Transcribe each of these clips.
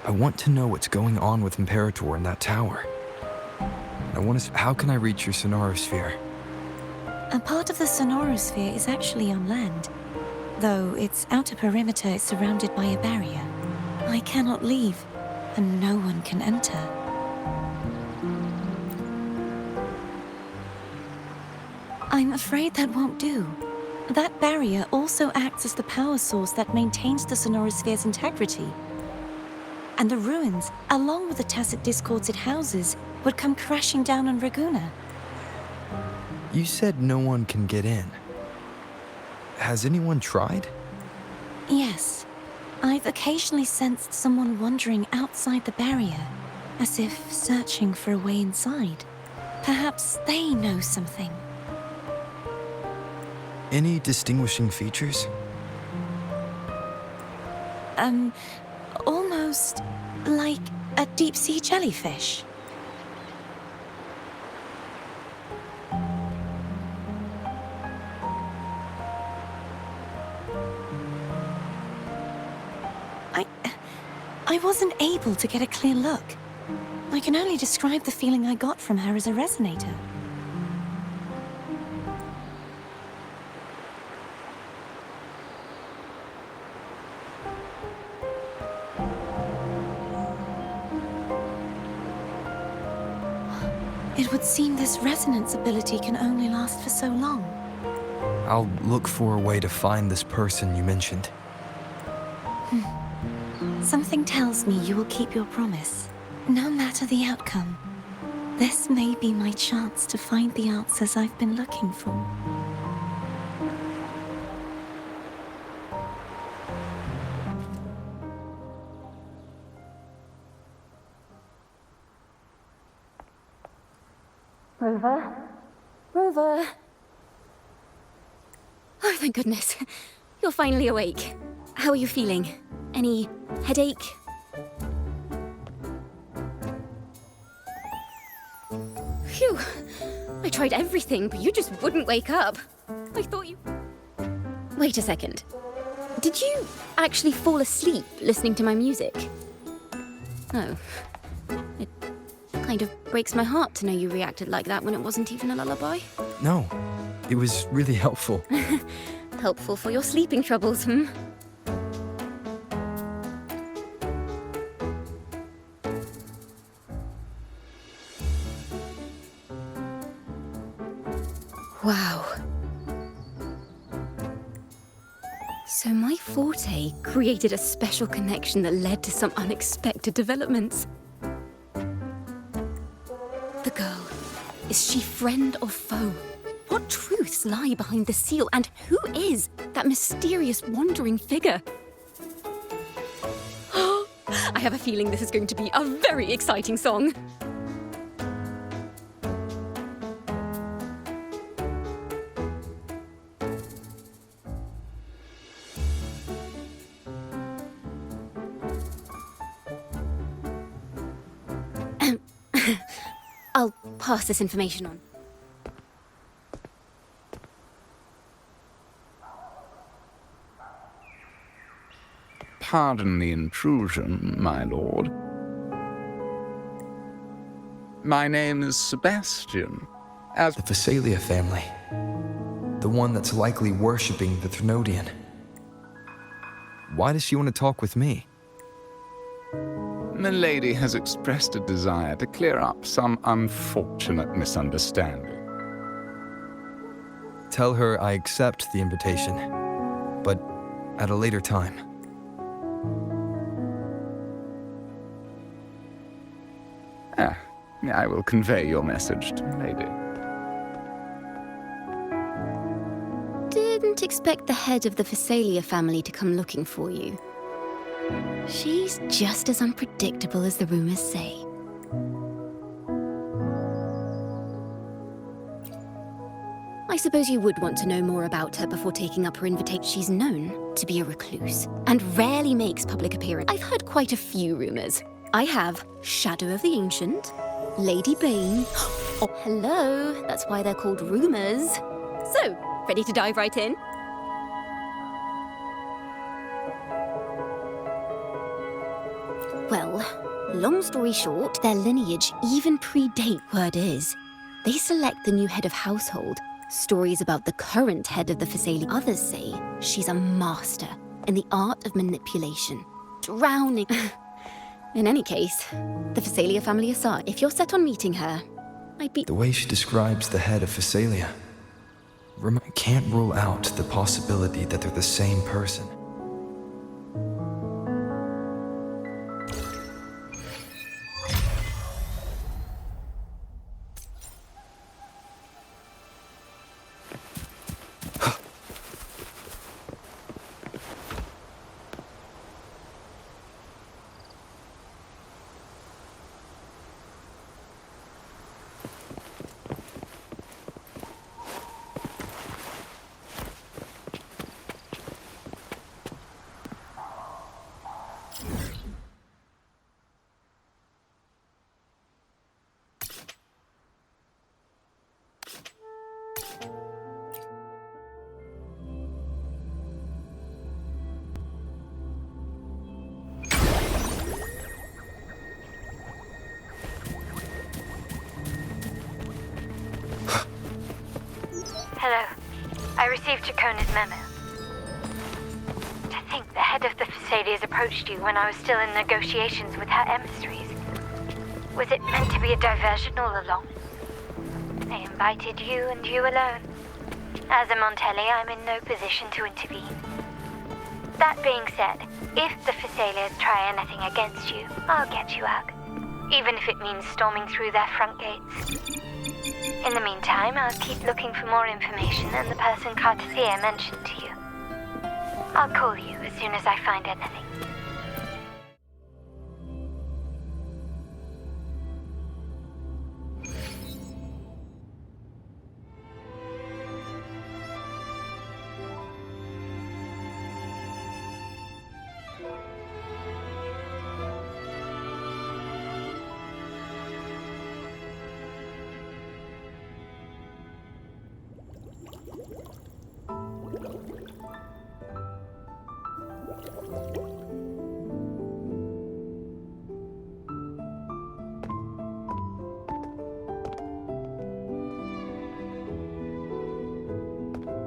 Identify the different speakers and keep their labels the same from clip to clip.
Speaker 1: I want to know what's going on with Imperator in that tower. How can I reach your sonorosphere?
Speaker 2: A part of the sonorosphere is actually on land, though its outer perimeter is surrounded by a barrier. I cannot leave, and no one can enter. I'm afraid that won't do. That barrier also acts as the power source that maintains the sonorosphere's integrity. And the ruins, along with the tacit discords it houses, would come crashing down on Raguna.
Speaker 1: You said no one can get in. Has anyone tried?
Speaker 2: Yes. I've occasionally sensed someone wandering outside the barrier, as if searching for a way inside. Perhaps they know something.
Speaker 1: Any distinguishing features?
Speaker 2: Almost like a deep-sea jellyfish. I wasn't able to get a clear look. I can only describe the feeling I got from her as a resonator. It would seem this resonance ability can only last for so long.
Speaker 1: I'll look for a way to find this person you mentioned.
Speaker 2: Something tells me you will keep your promise, no matter the outcome. This may be my chance to find the answers I've been looking for.
Speaker 3: Rover? Rover! Oh, thank goodness. You're finally awake. How are you feeling? Any headache? Phew. I tried everything, but you just wouldn't wake up. I thought you... Wait a second. Did you actually fall asleep listening to my music? Oh. It kind of breaks my heart to know you reacted like that when it wasn't even a lullaby.
Speaker 1: No, it was really helpful.
Speaker 3: Helpful for your sleeping troubles, hmm? Wow. So my forte created a special connection that led to some unexpected developments. The girl, is she friend or foe? What truths lie behind the seal, and who is that mysterious wandering figure? I have a feeling this is going to be a very exciting song. I'll pass this information on.
Speaker 4: Pardon the intrusion, my lord. My name is Sebastian. As
Speaker 1: The Phasalia family. The one that's likely worshipping the Thrnodian. Why does she want to talk with me?
Speaker 4: Milady has expressed a desire to clear up some unfortunate misunderstanding.
Speaker 1: Tell her I accept the invitation, but at a later time.
Speaker 4: I will convey your message to Milady.
Speaker 3: Didn't expect the head of the Phasalia family to come looking for you. She's just as unpredictable as the rumors say. I suppose you would want to know more about her before taking up her invitation. She's known to be a recluse and rarely makes public appearances. I've heard quite a few rumors. I have Shadow of the Ancient, Lady Bane. Oh, hello, that's why they're called rumors. So, ready to dive right in? Well, long story short, their lineage even predate Word Is. They select the new head of household. Stories about the current head of the Phasalia. Others say she's a master in the art of manipulation. Drowning. In any case, the Phasalia family aside, if you're set on meeting her, I'd be...
Speaker 1: The way she describes the head of Phasalia, I can't rule out the possibility that they're the same person.
Speaker 5: Hello. I received Chacona's memo. To think the head of the Phasalias approached you when I was still in negotiations with her emissaries. Was it meant to be a diversion all along? They invited you and you alone. As a Montelli, I'm in no position to intervene. That being said, if the Phasalias try anything against you, I'll get you out. Even if it means storming through their front gates. In the meantime, I'll keep looking for more information than the person Cartesia mentioned to you. I'll call you as soon as I find anything.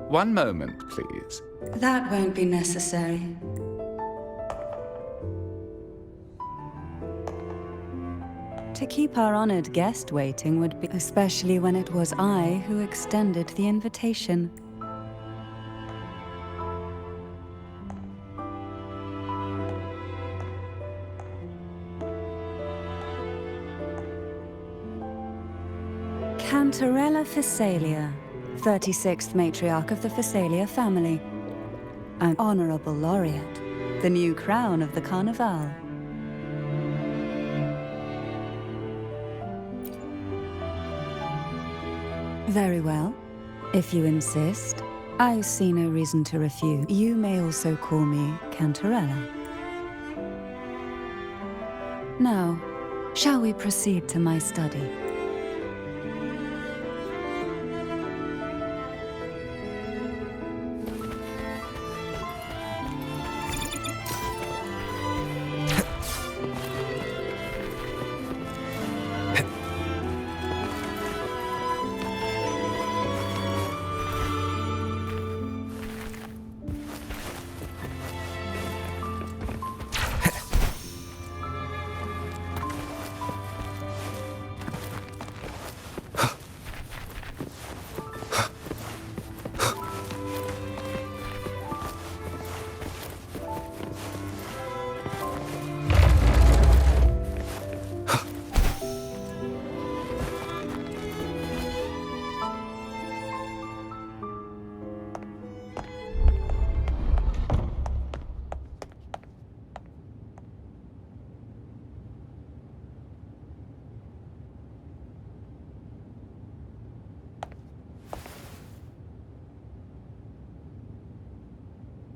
Speaker 4: One moment, please.
Speaker 6: That won't be necessary. To keep our honored guest waiting would be, especially when it was I who extended the invitation. Cantarella Phasalia, 36th matriarch of the Phasalia family. An honorable laureate, the new crown of the Carnival. Very well. If you insist, I see no reason to refuse. You may also call me Cantarella. Now, shall we proceed to my study?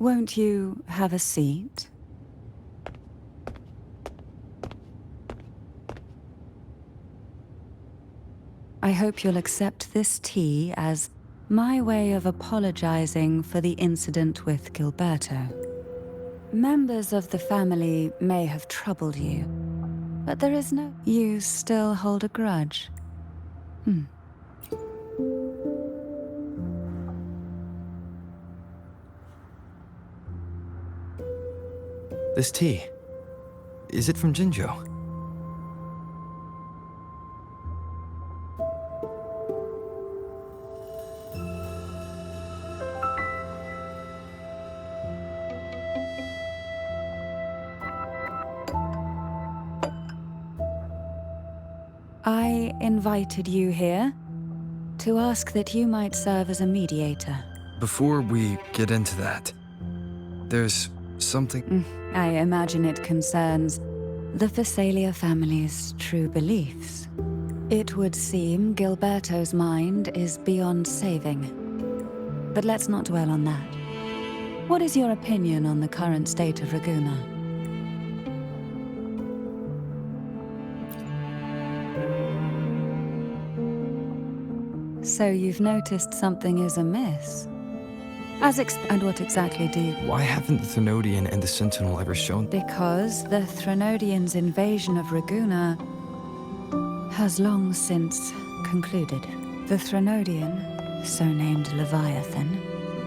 Speaker 6: Won't you have a seat? I hope you'll accept this tea as my way of apologizing for the incident with Gilberto. Members of the family may have troubled you. but there is no... You still hold a grudge?
Speaker 1: This tea, is it from Jinzhou?
Speaker 6: I invited you here to ask that you might serve as a mediator.
Speaker 1: Before we get into that, there's something...
Speaker 6: I imagine it concerns the Phasalia family's true beliefs. It would seem Gilberto's mind is beyond saving. But let's not dwell on that. What is your opinion on the current state of Raguna? So you've noticed something is amiss? And what exactly do you...
Speaker 1: Why haven't the Thenodian and the Sentinel ever shown...
Speaker 6: Because the Threnodians' invasion of Raguna has long since concluded. The Threnodian, so named Leviathan,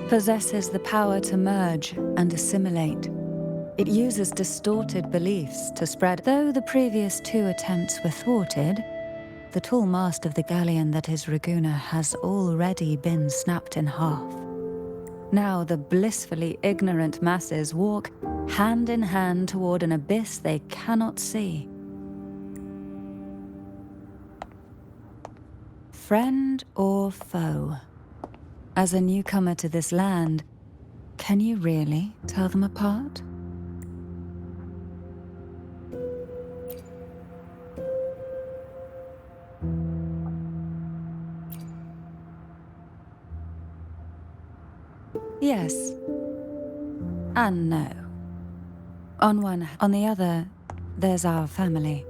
Speaker 6: possesses the power to merge and assimilate. It uses distorted beliefs to spread. Though the previous 2 attempts were thwarted, the tall mast of the galleon that is Raguna has already been snapped in half. Now the blissfully ignorant masses walk hand in hand toward an abyss they cannot see. Friend or foe? As a newcomer to this land, can you really tell them apart? Yes. And no. On the other, there's our family.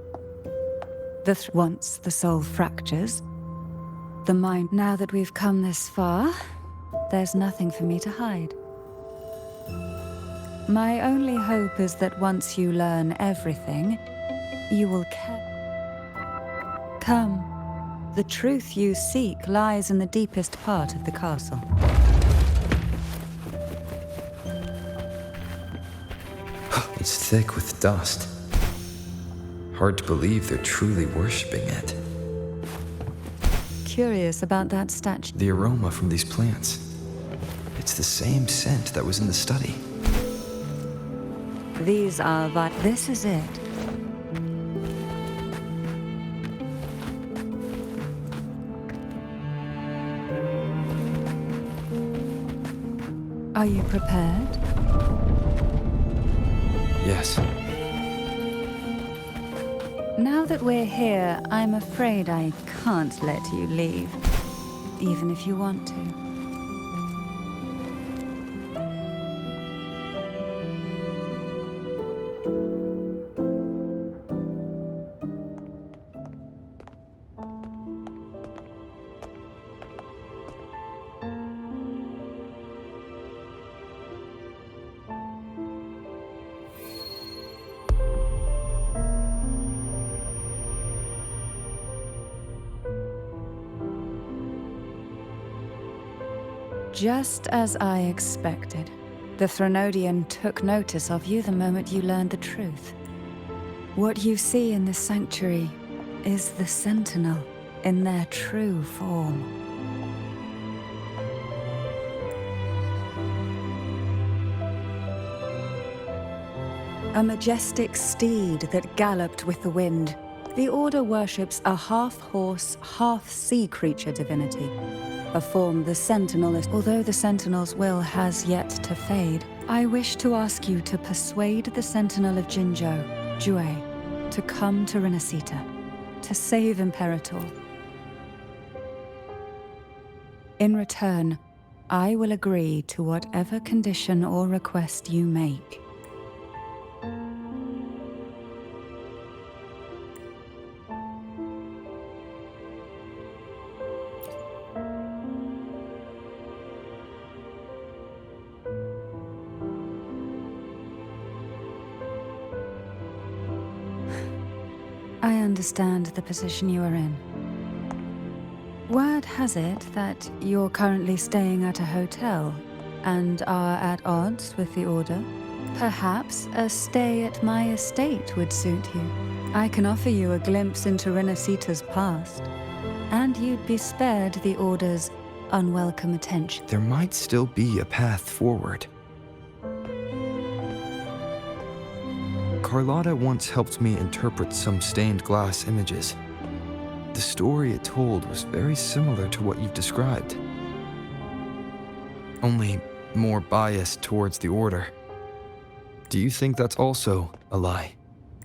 Speaker 6: Once the soul fractures, the mind... Now that we've come this far, there's nothing for me to hide. My only hope is that once you learn everything, you will care. Come. The truth you seek lies in the deepest part of the castle.
Speaker 1: It's thick with dust. Hard to believe they're truly worshipping it.
Speaker 6: Curious about that statue.
Speaker 1: The aroma from these plants. It's the same scent that was in the study.
Speaker 6: These are this is it. Are you prepared?
Speaker 1: Yes.
Speaker 6: Now that we're here, I'm afraid I can't let you leave, even if you want to. Just as I expected. The Threnodian took notice of you the moment you learned the truth. What you see in the sanctuary is the Sentinel in their true form. A majestic steed that galloped with the wind. The Order worships a half-horse, half-sea creature divinity. A form the Sentinel is... Although the Sentinel's will has yet to fade, I wish to ask you to persuade the Sentinel of Jinzhou, Jue, to come to Renacita, to save Imperator. In return, I will agree to whatever condition or request you make. I understand the position you are in. Word has it that you're currently staying at a hotel and are at odds with the Order. Perhaps a stay at my estate would suit you. I can offer you a glimpse into Renacita's past, and you'd be spared the Order's unwelcome attention.
Speaker 1: There might still be a path forward. Carlotta once helped me interpret some stained glass images. The story it told was very similar to what you've described, only more biased towards the Order. Do you think that's also a lie?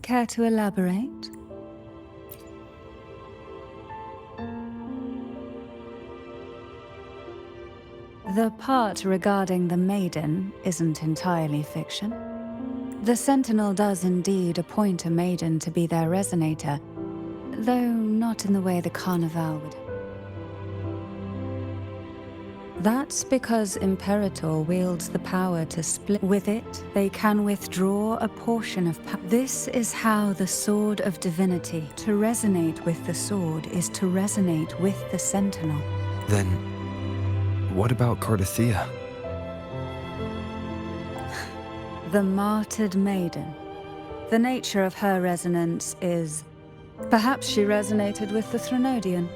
Speaker 6: Care to elaborate? The part regarding the maiden isn't entirely fiction. The Sentinel does indeed appoint a maiden to be their resonator, though not in the way the Carnival would. That's because Imperator wields the power to split. With it, they can withdraw a portion of power. This is how the Sword of Divinity. To resonate with the sword is to resonate with the Sentinel.
Speaker 1: Then, what about Cardathea?
Speaker 6: The martyred maiden. The nature of her resonance is... Perhaps she resonated with the Threnodian,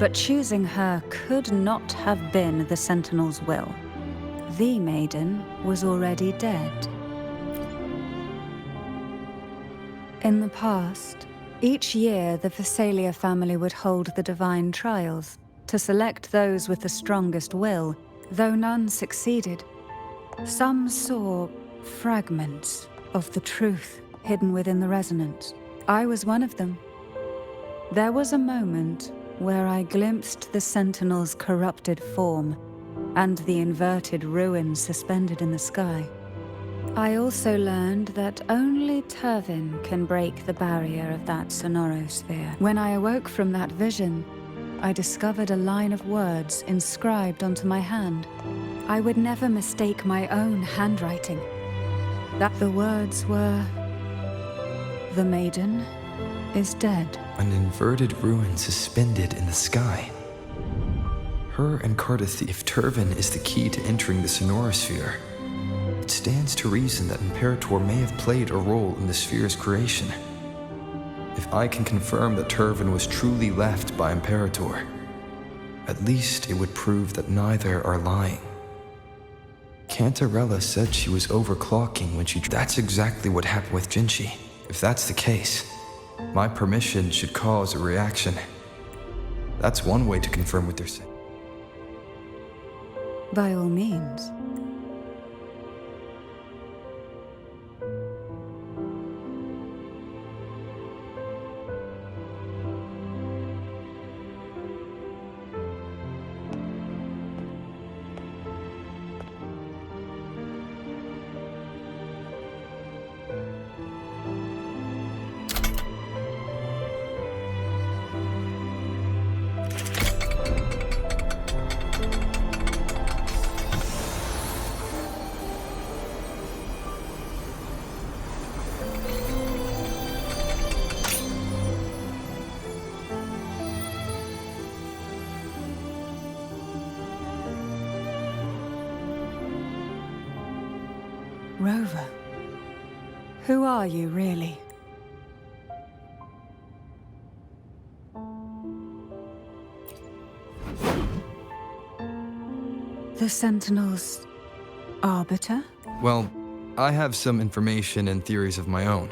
Speaker 6: but choosing her could not have been the Sentinel's will. The maiden was already dead. In the past, each year the Phasalia family would hold the divine trials to select those with the strongest will, though none succeeded. Some saw fragments of the truth hidden within the resonance. I was one of them. There was a moment where I glimpsed the Sentinel's corrupted form and the inverted ruins suspended in the sky. I also learned that only Turvin can break the barrier of that sonorosphere. When I awoke from that vision, I discovered a line of words inscribed onto my hand. I would never mistake my own handwriting. That the words were, "The maiden is dead."
Speaker 1: An inverted ruin suspended in the sky. Her and Cardathea. If Turvin is the key to entering the sonorosphere, it stands to reason that Imperator may have played a role in the sphere's creation. If I can confirm that Turvin was truly left by Imperator, at least it would prove that neither are lying. Cantarella said she was overclocking when she... That's exactly what happened with Jinchi. If that's the case, my permission should cause a reaction. That's one way to confirm what they're saying.
Speaker 6: By all means. Rover, who are you really? The Sentinel's arbiter?
Speaker 1: Well, I have some information and theories of my own.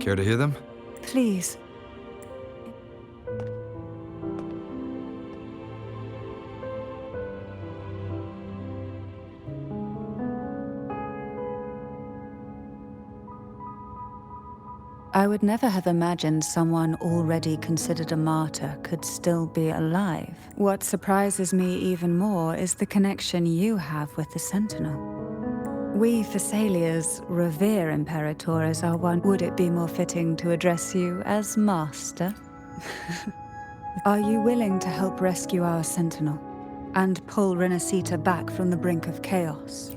Speaker 1: Care to hear them?
Speaker 6: Please. I would never have imagined someone already considered a martyr could still be alive. What surprises me even more is the connection you have with the Sentinel. We Thessalians revere Imperator as our one. Would it be more fitting to address you as Master? Are you willing to help rescue our Sentinel and pull Renacita back from the brink of chaos?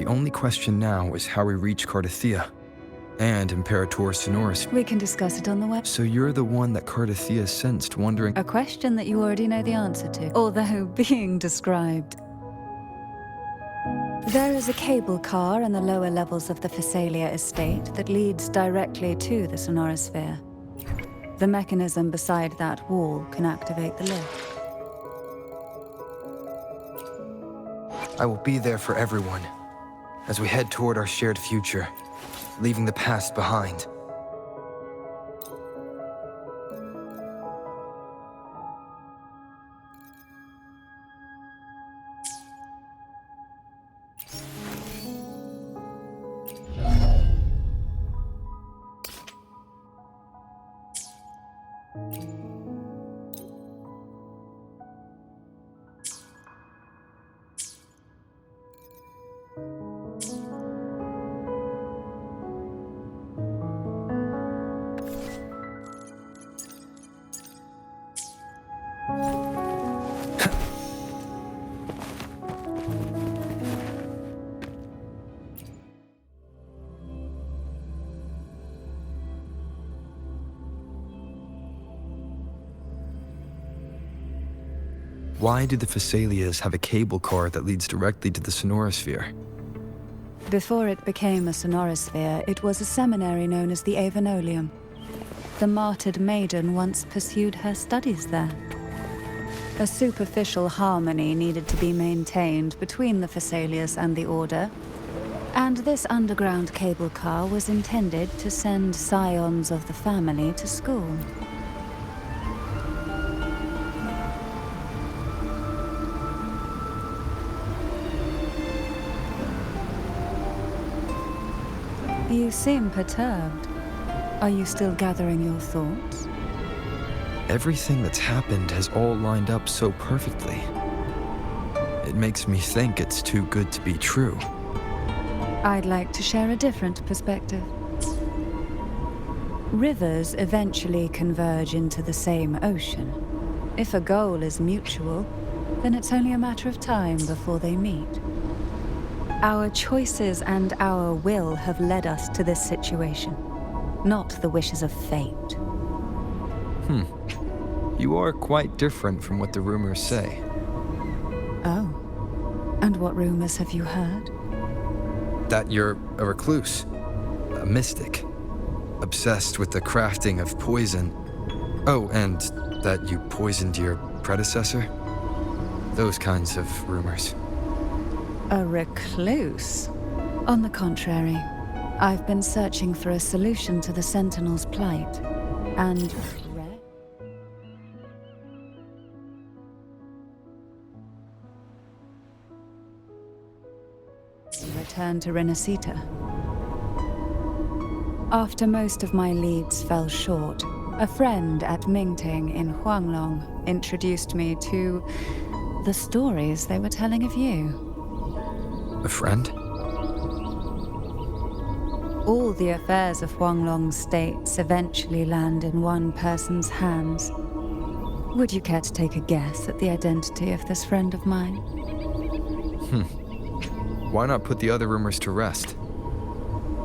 Speaker 1: The only question now is how we reach Cardathia and Imperator Sonoris.
Speaker 6: We can discuss it on the web.
Speaker 1: So you're the one that Cardathia sensed wondering...
Speaker 6: A question that you already know the answer to, although being described. There is a cable car in the lower levels of the Phasalia estate that leads directly to the Sonorosphere. The mechanism beside that wall can activate the lift.
Speaker 1: I will be there for everyone as we head toward our shared future, leaving the past behind. Why do the Phasalias have a cable car that leads directly to the Sonorosphere?
Speaker 6: Before it became a Sonorosphere, it was a seminary known as the Avenolium. The martyred maiden once pursued her studies there. A superficial harmony needed to be maintained between the Phasalias and the Order, and this underground cable car was intended to send scions of the family to school. You seem perturbed. Are you still gathering your thoughts?
Speaker 1: Everything that's happened has all lined up so perfectly. It makes me think it's too good to be true.
Speaker 6: I'd like to share a different perspective. Rivers eventually converge into the same ocean. If a goal is mutual, then it's only a matter of time before they meet. Our choices and our will have led us to this situation, not the wishes of fate.
Speaker 1: You are quite different from what the rumors say.
Speaker 6: Oh. And what rumors have you heard?
Speaker 1: That you're a recluse, a mystic, obsessed with the crafting of poison. Oh, and that you poisoned your predecessor? Those kinds of rumors.
Speaker 6: A recluse? On the contrary, I've been searching for a solution to the Sentinel's plight, and... returned to Renacita. After most of my leads fell short, a friend at Mingting in Huanglong introduced me to the stories they were telling of you.
Speaker 1: A friend?
Speaker 6: All the affairs of Huanglong states eventually land in one person's hands. Would you care to take a guess at the identity of this friend of mine?
Speaker 1: Why not put the other rumors to rest?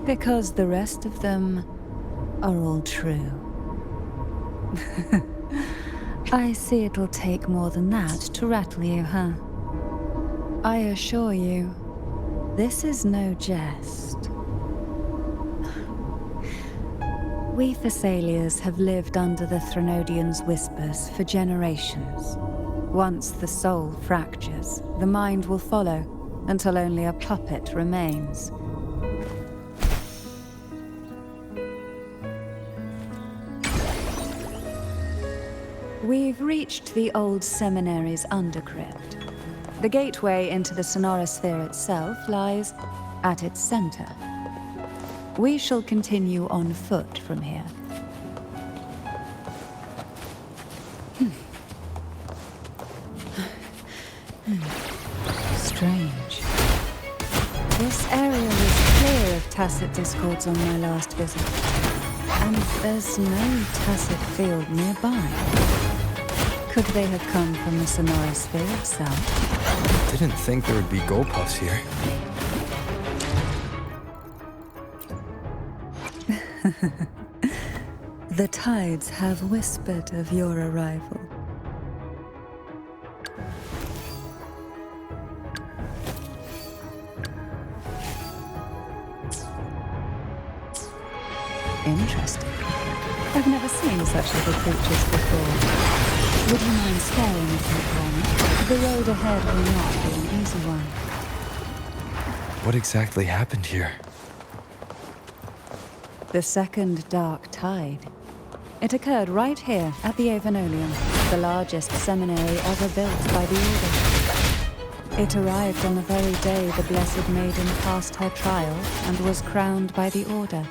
Speaker 6: Because the rest of them are all true. I see it'll take more than that to rattle you, huh? I assure you, this is no jest. We Thessalians have lived under the Threnodians' whispers for generations. Once the soul fractures, the mind will follow, until only a puppet remains. We've reached the old seminary's undercrypt. The gateway into the Sonorosphere itself lies at its center. We shall continue on foot from here. Strange. This area was clear of tacit discords on my last visit, and there's no tacit field nearby. Could they have come from the Sonorosphere itself?
Speaker 1: Didn't think there would be gold puffs here.
Speaker 6: The tides have whispered of your arrival. Interesting. I've never seen such little creatures before. Would you mind staring with me for me? The road ahead will not be an easy one.
Speaker 1: What exactly happened here?
Speaker 6: The second dark tide. It occurred right here at the Avenolium, the largest seminary ever built by the Order. It arrived on the very day the Blessed Maiden passed her trial and was crowned by the Order.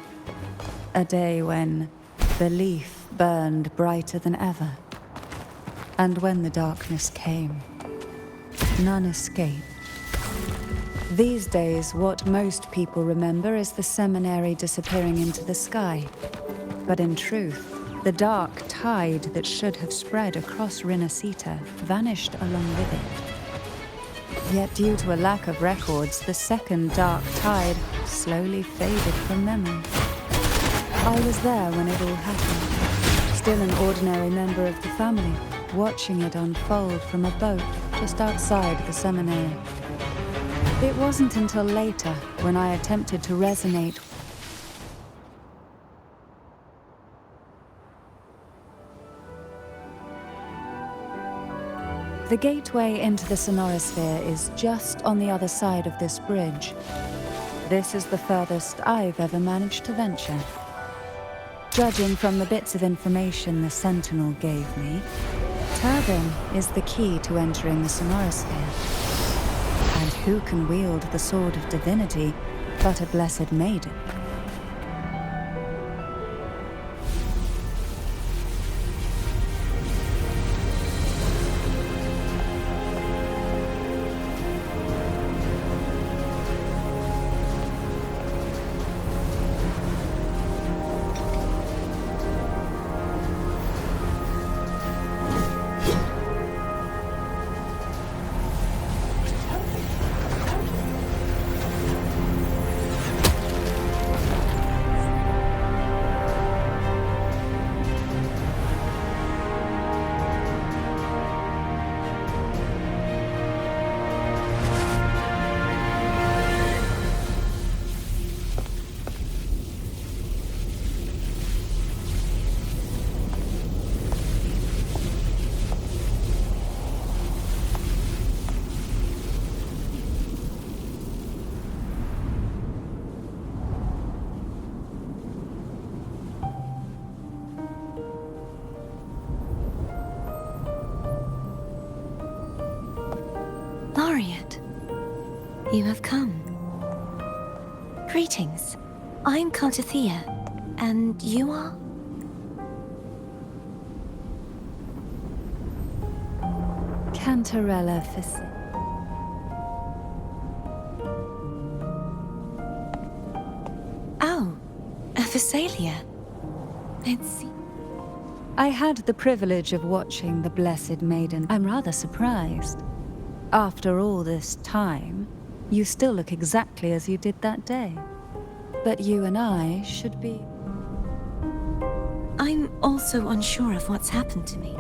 Speaker 6: A day when belief burned brighter than ever. And when the darkness came, none escaped. These days, what most people remember is the seminary disappearing into the sky. But in truth, the dark tide that should have spread across Rinascita vanished along with it. Yet due to a lack of records, the second dark tide slowly faded from memory. I was there when it all happened, still an ordinary member of the family, watching it unfold from a boat just outside the seminary. It wasn't until later, when I attempted to resonate. The gateway into the sonorosphere is just on the other side of this bridge. This is the furthest I've ever managed to venture. Judging from the bits of information the Sentinel gave me, Turbin is the key to entering the sonorosphere. And who can wield the Sword of Divinity but a Blessed Maiden?
Speaker 2: Laureate, you have come. Greetings. I'm Cartathea, and you are?
Speaker 6: Cantarella Fis.
Speaker 2: Oh, a Phasalia. It's...
Speaker 6: I had the privilege of watching the Blessed Maiden. I'm rather surprised. After all this time, you still look exactly as you did that day. But you and I should be...
Speaker 2: I'm also unsure of what's happened to me.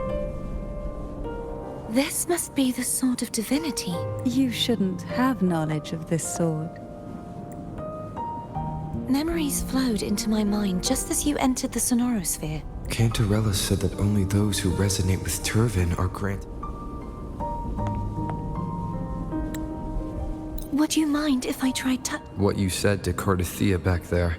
Speaker 2: This must be the Sword of Divinity.
Speaker 6: You shouldn't have knowledge of this sword.
Speaker 2: Memories flowed into my mind just as you entered the sonorosphere.
Speaker 1: Cantarella said that only those who resonate with Turvin are granted.
Speaker 2: Would you mind if I tried to...
Speaker 1: What you said to Cartathea back there.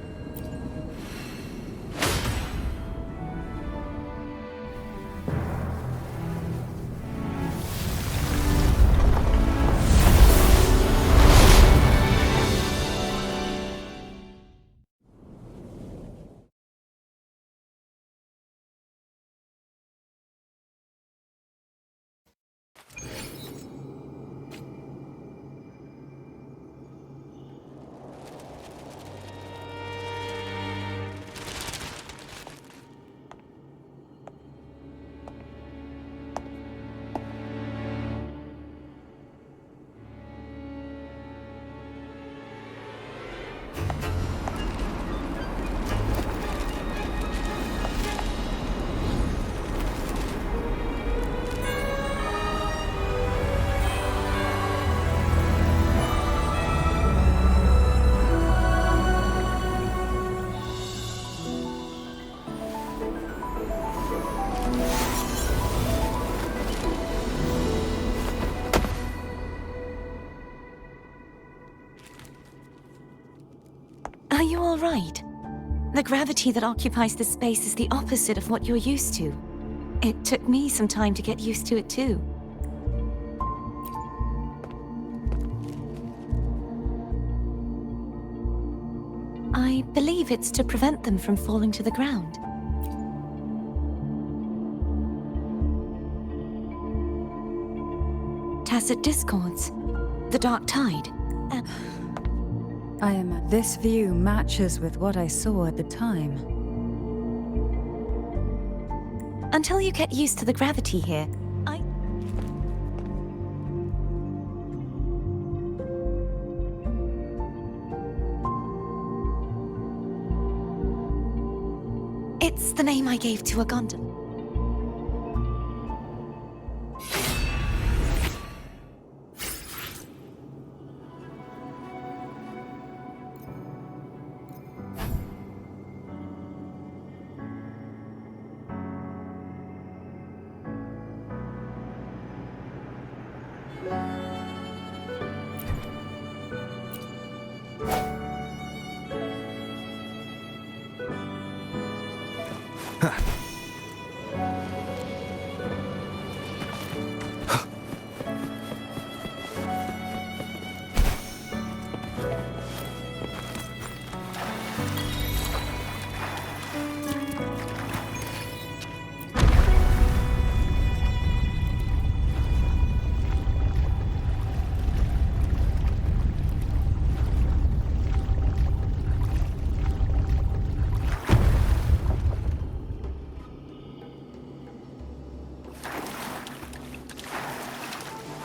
Speaker 2: you all right? The gravity that occupies this space is the opposite of what you're used to. It took me some time to get used to it too. I believe it's to prevent them from falling to the ground. Tacit discords, the dark tide.
Speaker 6: This view matches with what I saw at the time.
Speaker 2: Until you get used to the gravity here, It's the name I gave to a gondola.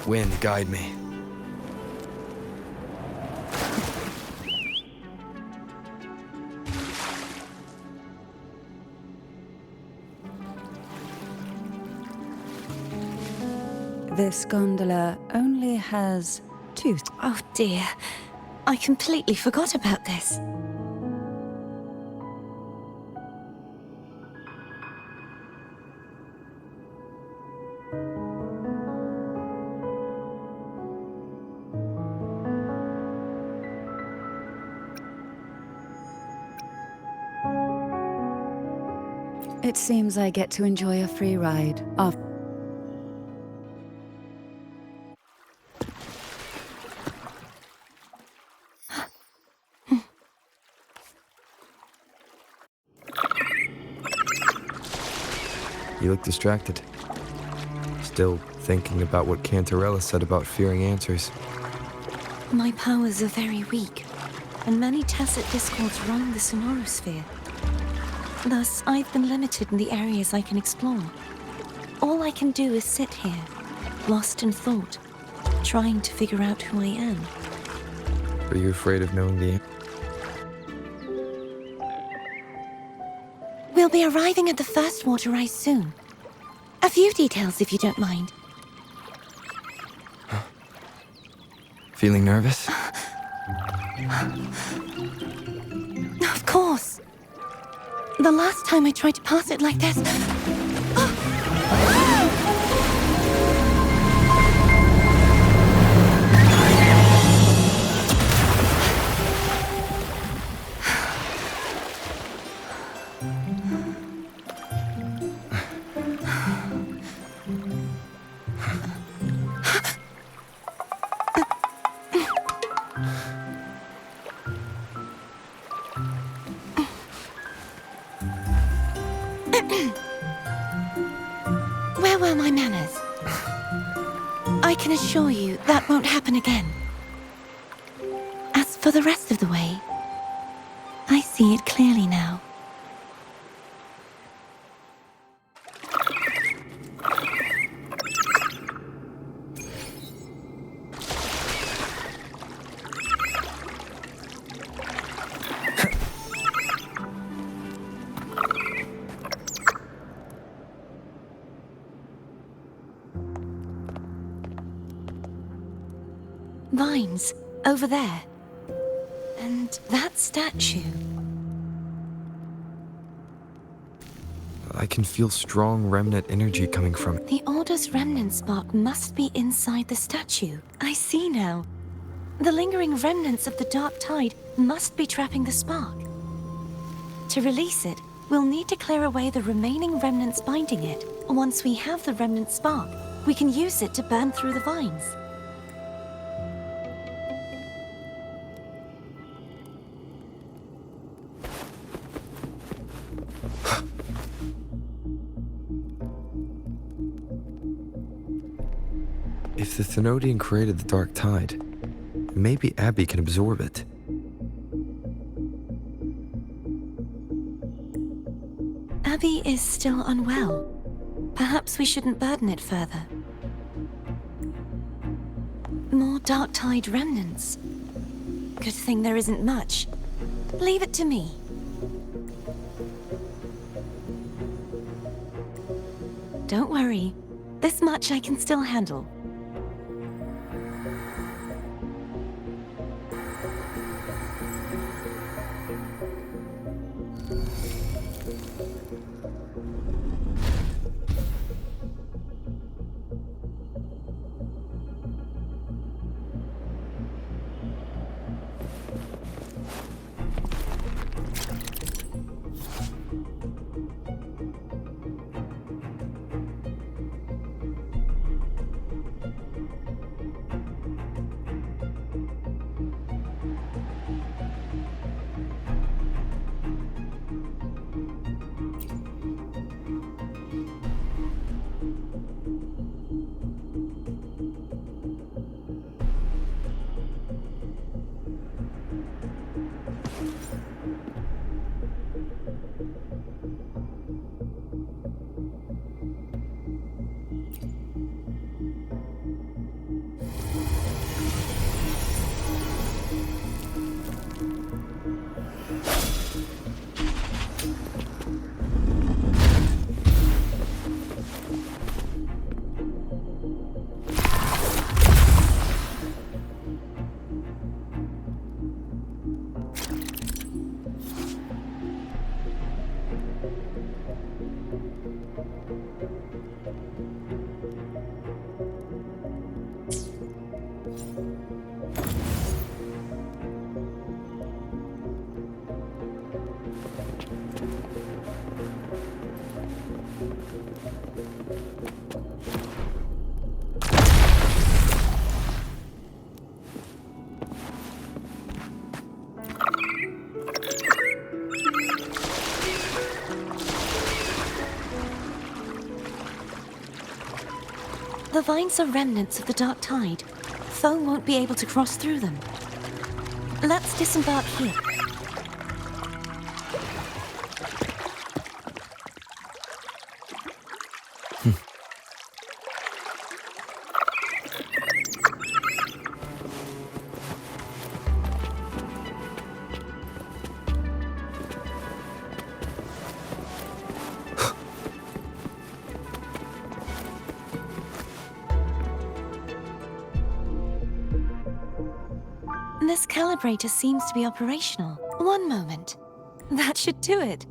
Speaker 1: Wind, guide me.
Speaker 6: This gondola only has two.
Speaker 2: Oh dear, I completely forgot about this.
Speaker 6: It seems I get to enjoy a free ride after.
Speaker 1: You look distracted. Still thinking about what Cantarella said about fearing answers.
Speaker 2: My powers are very weak, and many tacit discords roam the sonorosphere. Thus, I've been limited in the areas I can explore. All I can do is sit here, lost in thought, trying to figure out who I am.
Speaker 1: Are you afraid of knowing the answer?
Speaker 2: We'll be arriving at the first water rise soon. A few details, if you don't mind.
Speaker 1: Feeling nervous?
Speaker 2: Of course. The last time I tried to pass it like this... Where were my manners? I can assure you that won't happen again. As for the rest of the way, I see it clearly now. Vines, over there. And that statue.
Speaker 1: I can feel strong remnant energy coming from it.
Speaker 2: The Order's remnant spark must be inside the statue. I see now. The lingering remnants of the dark tide must be trapping the spark. To release it, we'll need to clear away the remaining remnants binding it. Once we have the remnant spark, we can use it to burn through the vines.
Speaker 1: If the Thenodian created the dark tide, maybe Abby can absorb it.
Speaker 2: Abby is still unwell. Perhaps we shouldn't burden it further. More dark tide remnants. Good thing there isn't much. Leave it to me. Don't worry. This much I can still handle. The vines are remnants of the dark tide. Foam won't be able to cross through them. Let's disembark here. This calibrator seems to be operational. One moment. That should do it.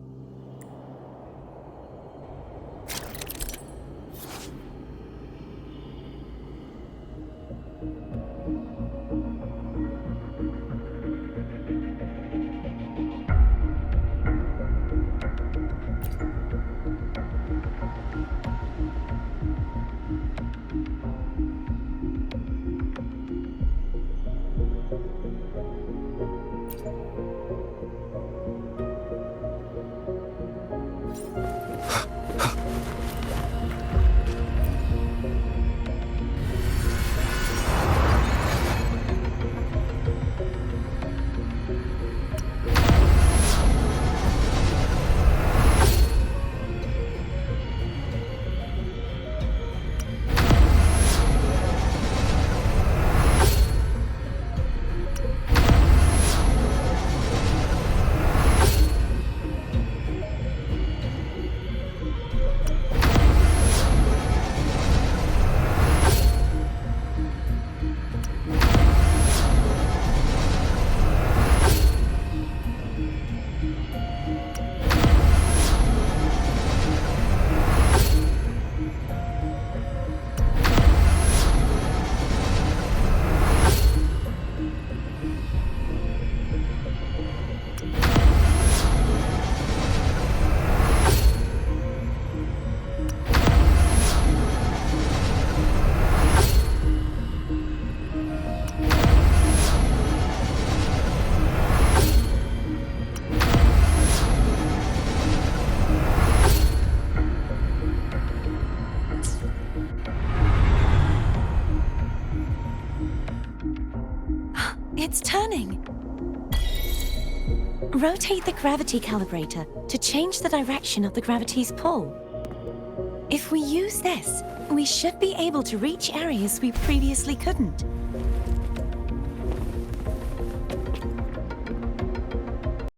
Speaker 2: It's turning. Rotate the gravity calibrator to change the direction of the gravity's pull. If we use this, we should be able to reach areas we previously couldn't.